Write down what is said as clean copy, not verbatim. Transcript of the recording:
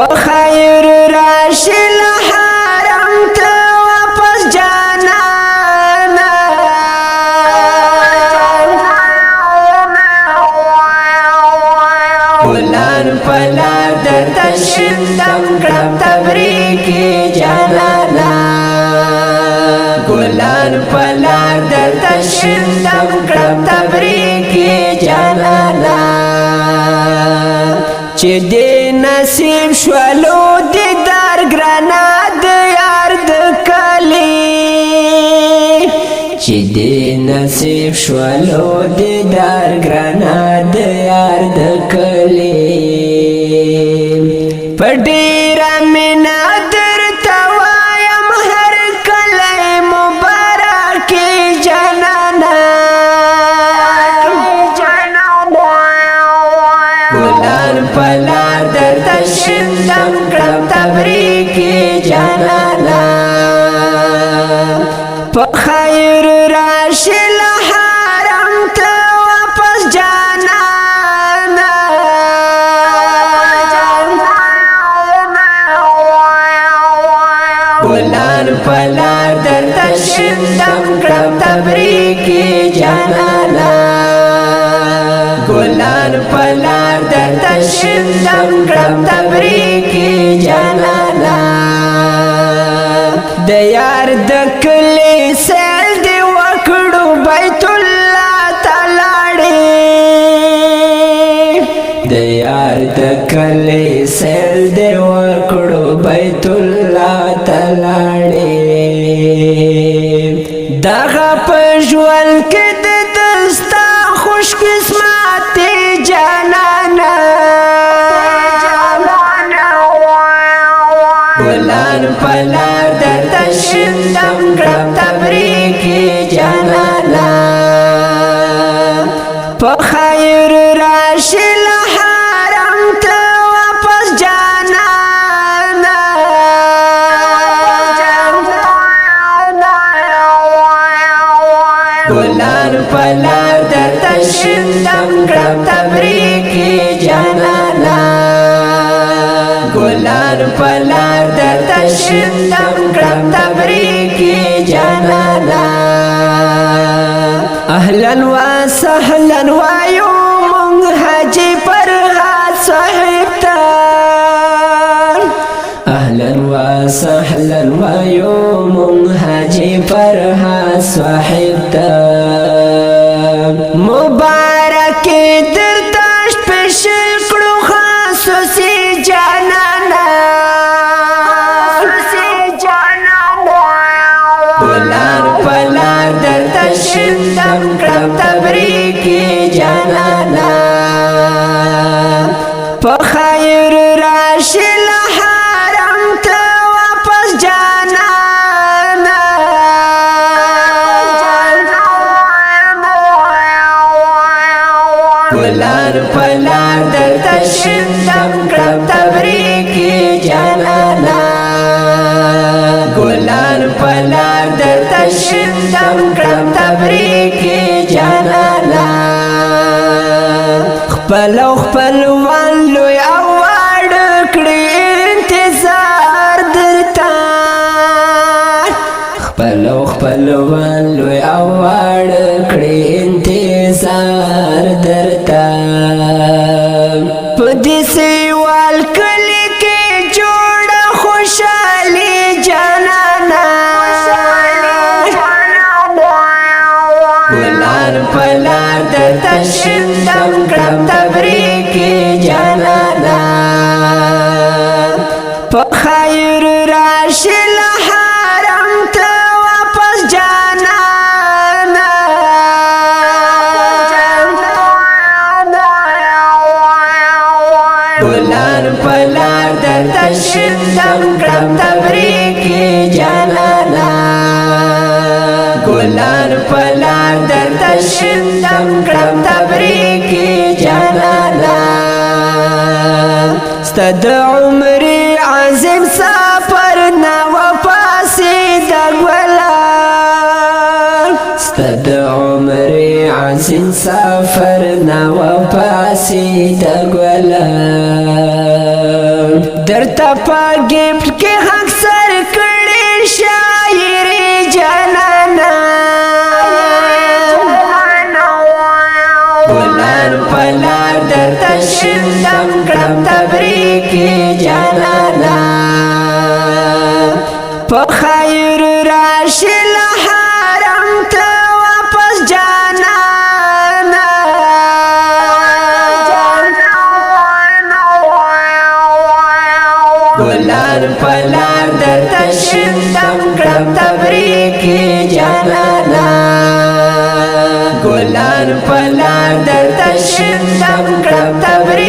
خیر راشل حرم ته واپس جانانا ګلان پلار درته شندم کړم تبریکې جانانا ګلان پلار درته شندم کړم تبریکې جانانا چې دې نصیب شولو دیدار ګرانا د یار د کلی چې دې نصیب شولو دیدار ګرانا د یار د کلی په ډېره مینه درته وایم هر کلی مبارکې جانانا ګلان پلار درته شندم کړم تبریکې جانانا په خیر راشل حرم ته واپس جانانا ګلان پلار درته شندم کړم تبریکې جانانا ګلان پلار درته شندم کړم تبریکې جانانا د یار د کلی سیل دې وکړو بیت الله ته لاړې د یار د کلی سیل دې وکړو بیت الله ته لاړې دغه په ژوند کې د دستا خوش قسمت جانانا ګلان پلار درته شندم کړم تبریکې جانانا په خیر راشل حرم ته واپس جانانا ګلان پلار درته شندم کړم تبریکې جانانا ګلان پلار درته شندم کړم تبریکې جانانا اهلا وسهلا وایو مونږ حاجی فرهاد صاحب ته اهلا وسهلا وایو مونږ حاجی فرهاد صاحب ته مبارک درته سپیشل کړو خاصوصي جانانا ګلان پلار درته شندم کړم تبریکې جانانا په خیر راشل حرم ته واپس جانانا ګلان پلار درته شندم کړم تبریکې جانانا ګلان پلار درته شندم کړم تبریکې جانانا خپل او خپلوان لوی اواړ کړي انتظار درته خپل او خپلوان لوی اواړ کړي انتظار درته په دې سیوال کلی کې جوړه خوشالي جانانا ګلان پلار درته شندم کړم تبریکې جانانا په خیر راشل حرم ته واپس جانانا ګلان پلار درته شندم کړم تبریکې جانانا ګلان پلار درته شندم کړم تبریکې جانانا ستا د عمر عظیم سفر نه واپسې د ګلان ستا د عمر عظیم سفر نه واپسې د ګلان درته په ګفټ کې حق سر کړي شاعري جانانا ګلان په لار درته شیندم کړم تبریکې جانانا په خیر راشي له حرم ته واپس جانانا ګلان په لار درته شیندم کړم تبریکې جانانا ګلان په لار درته شیندم کړم تبریکې